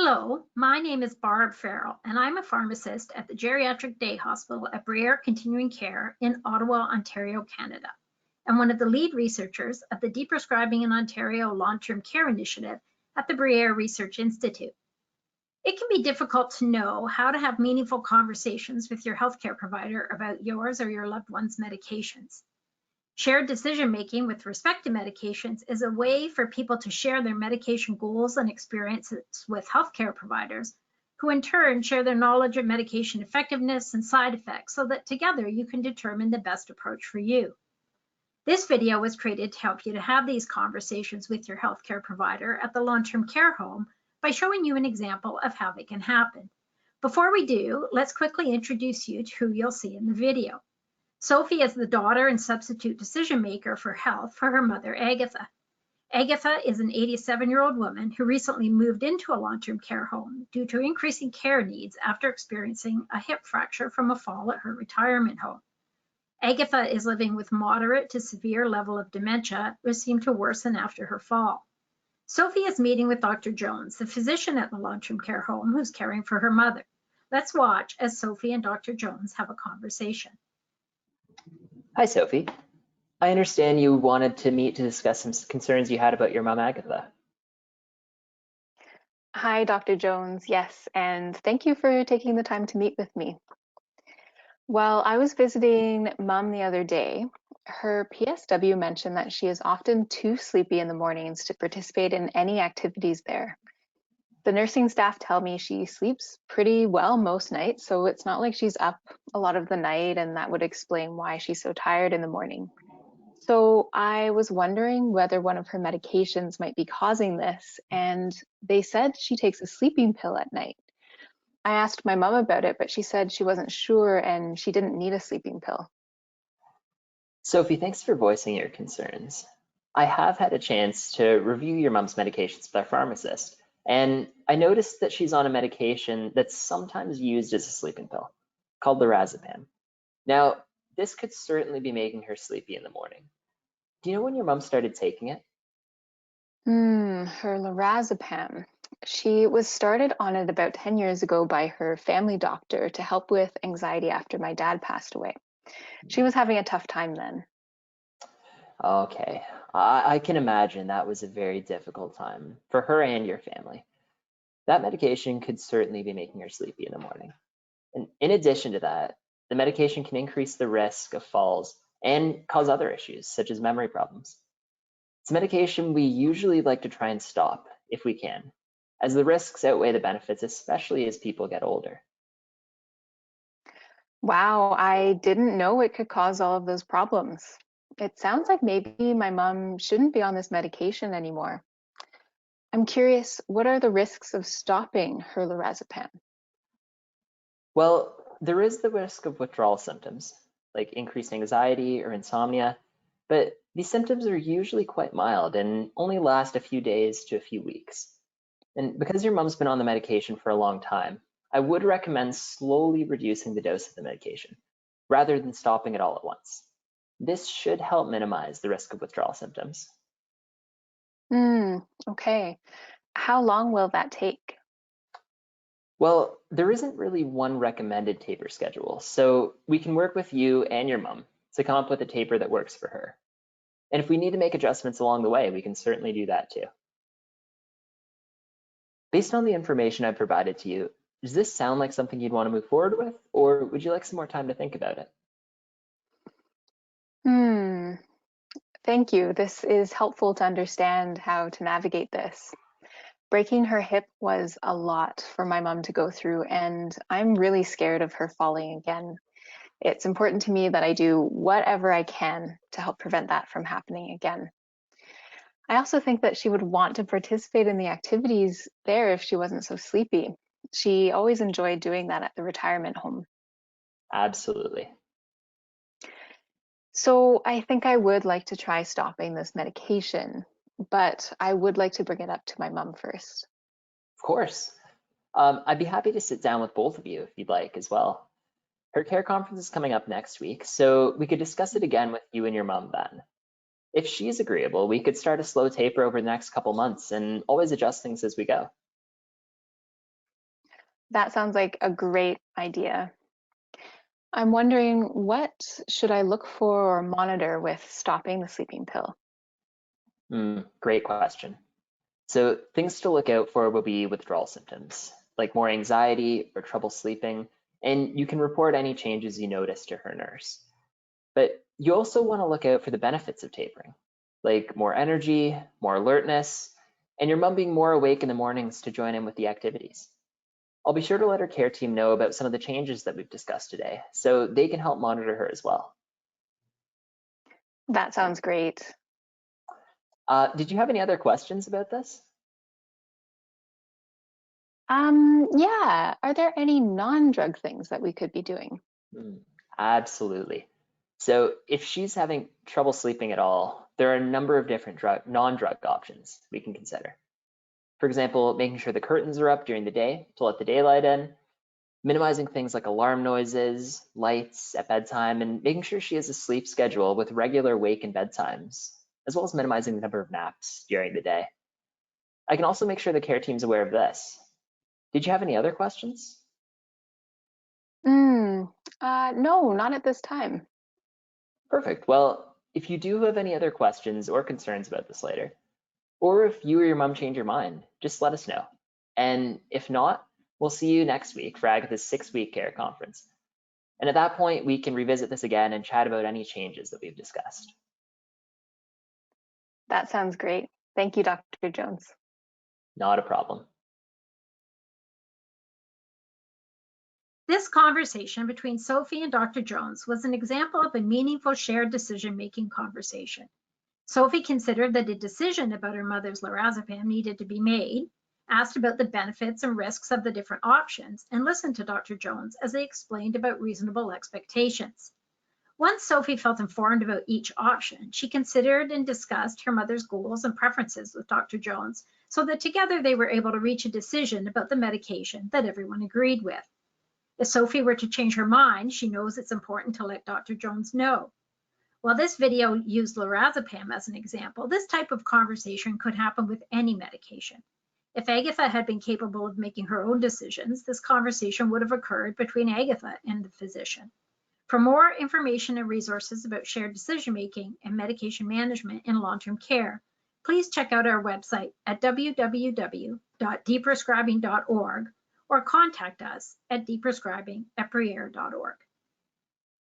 Hello, my name is Barb Farrell, and I'm a pharmacist at the Geriatric Day Hospital at Bruyère Continuing Care in Ottawa, Ontario, Canada, and one of the lead researchers of the Deprescribing in Ontario Long-Term Care Initiative at the Bruyère Research Institute. It can be difficult to know how to have meaningful conversations with your healthcare provider about yours or your loved one's medications. Shared decision-making with respect to medications is a way for people to share their medication goals and experiences with healthcare providers, who in turn share their knowledge of medication effectiveness and side effects so that together you can determine the best approach for you. This video was created to help you to have these conversations with your healthcare provider at the long-term care home by showing you an example of how they can happen. Before we do, let's quickly introduce you to who you'll see in the video. Sophie is the daughter and substitute decision maker for health for her mother, Agatha. Agatha is an 87-year-old woman who recently moved into a long-term care home due to increasing care needs after experiencing a hip fracture from a fall at her retirement home. Agatha is living with moderate to severe level of dementia, which seemed to worsen after her fall. Sophie is meeting with Dr. Jones, the physician at the long-term care home who's caring for her mother. Let's watch as Sophie and Dr. Jones have a conversation. Hi, Sophie. I understand you wanted to meet to discuss some concerns you had about your mom, Agatha. Hi, Dr. Jones. Yes, and thank you for taking the time to meet with me. While I was visiting Mom the other day, her PSW mentioned that she is often too sleepy in the mornings to participate in any activities there. The nursing staff tell me she sleeps pretty well most nights, so it's not like she's up a lot of the night, and that would explain why she's so tired in the morning. So I was wondering whether one of her medications might be causing this, and they said she takes a sleeping pill at night. I asked my mom about it, but she said she wasn't sure and she didn't need a sleeping pill. Sophie, thanks for voicing your concerns. I have had a chance to review your mom's medications with our pharmacist, and I noticed that she's on a medication that's sometimes used as a sleeping pill, called lorazepam. Now, this could certainly be making her sleepy in the morning. Do you know when your mom started taking it? Her lorazepam. She was started on it about 10 years ago by her family doctor to help with anxiety after my dad passed away. She was having a tough time then. Okay, I can imagine that was a very difficult time for her and your family. That medication could certainly be making her sleepy in the morning. And in addition to that, the medication can increase the risk of falls and cause other issues, such as memory problems. It's a medication we usually like to try and stop if we can, as the risks outweigh the benefits, especially as people get older. Wow, I didn't know it could cause all of those problems. It sounds like maybe my mom shouldn't be on this medication anymore. I'm curious, what are the risks of stopping her lorazepam? Well, there is the risk of withdrawal symptoms, like increased anxiety or insomnia, but these symptoms are usually quite mild and only last a few days to a few weeks. And because your mom's been on the medication for a long time, I would recommend slowly reducing the dose of the medication, rather than stopping it all at once. This should help minimize the risk of withdrawal symptoms. Okay. How long will that take? Well, there isn't really one recommended taper schedule, so we can work with you and your mom to come up with a taper that works for her. And if we need to make adjustments along the way, we can certainly do that too. Based on the information I've provided to you, does this sound like something you'd want to move forward with, or would you like some more time to think about it? Thank you. This is helpful to understand how to navigate this. Breaking her hip was a lot for my mom to go through, and I'm really scared of her falling again. It's important to me that I do whatever I can to help prevent that from happening again. I also think that she would want to participate in the activities there if she wasn't so sleepy. She always enjoyed doing that at the retirement home. Absolutely. So I think I would like to try stopping this medication, but I would like to bring it up to my mom first. Of course. I'd be happy to sit down with both of you if you'd like as well. Her care conference is coming up next week, so we could discuss it again with you and your mom then. If she's agreeable, we could start a slow taper over the next couple months and always adjust things as we go. That sounds like a great idea. I'm wondering, what should I look for or monitor with stopping the sleeping pill? Great question. So things to look out for will be withdrawal symptoms, like more anxiety or trouble sleeping, and you can report any changes you notice to her nurse. But you also want to look out for the benefits of tapering, like more energy, more alertness, and your mom being more awake in the mornings to join in with the activities. I'll be sure to let her care team know about some of the changes that we've discussed today, so they can help monitor her as well. That sounds great. Did you have any other questions about this? Yeah. Are there any non-drug things that we could be doing? Absolutely. So if she's having trouble sleeping at all, there are a number of different non-drug options we can consider. For example, making sure the curtains are up during the day to let the daylight in, minimizing things like alarm noises, lights at bedtime, and making sure she has a sleep schedule with regular wake and bedtimes, as well as minimizing the number of naps during the day. I can also make sure the care team's aware of this. Did you have any other questions? No, not at this time. Perfect. Well, if you do have any other questions or concerns about this later, or if you or your mom change your mind, just let us know. And if not, we'll see you next week for Agatha's 6-week care conference. And at that point, we can revisit this again and chat about any changes that we've discussed. That sounds great. Thank you, Dr. Jones. Not a problem. This conversation between Sophie and Dr. Jones was an example of a meaningful shared decision-making conversation. Sophie considered that a decision about her mother's lorazepam needed to be made, asked about the benefits and risks of the different options, and listened to Dr. Jones as they explained about reasonable expectations. Once Sophie felt informed about each option, she considered and discussed her mother's goals and preferences with Dr. Jones so that together they were able to reach a decision about the medication that everyone agreed with. If Sophie were to change her mind, she knows it's important to let Dr. Jones know. While this video used lorazepam as an example, this type of conversation could happen with any medication. If Agatha had been capable of making her own decisions, this conversation would have occurred between Agatha and the physician. For more information and resources about shared decision-making and medication management in long-term care, please check out our website at www.deprescribing.org or contact us at deprescribing@bruyere.org.